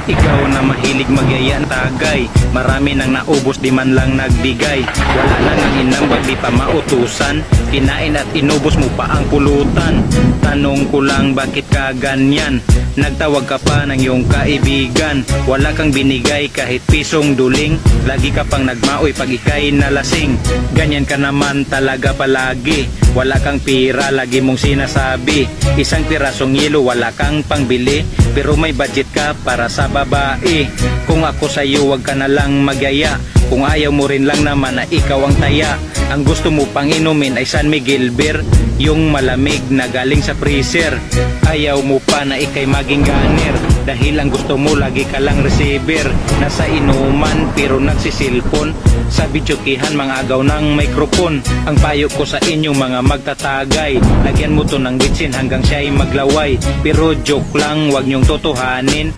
Ikaw na mahilig magyaya tagay, marami nang naubos di man lang nagbigay. Wala na nang inambag di pa mautusan, kinain at inubos mo pa ang pulutan. Tanong ko lang bakit ka ganyan, nagtawag ka pa ng iyong kaibigan. Wala kang binigay kahit pisong duling, lagi ka pang nagmaoy pag ikay nalasing. Ganyan ka naman talaga palagi, wala kang pira lagi mong sinasabi. Isang pirasong yelo wala kang pangbili, pero may budget ka para sa babae. Kung ako sa'yo wag ka na lang magyaya, kung ayaw mo rin lang naman na ikaw ang taya. Ang gusto mo pang inumin ay San Miguel Beer, yung malamig na galing sa freezer. Ayaw mo pa na ikay maging ganer, dahil ang gusto mo lagi ka lang receiver. Nasa inuman pero nagsisilpon, sa bitsukihan mga agaw ng microphone. Ang payo ko sa inyong mga magtatagay, lagyan mo to ng bitsin hanggang siya'y maglaway. Pero joke lang, wag niyong totohanin.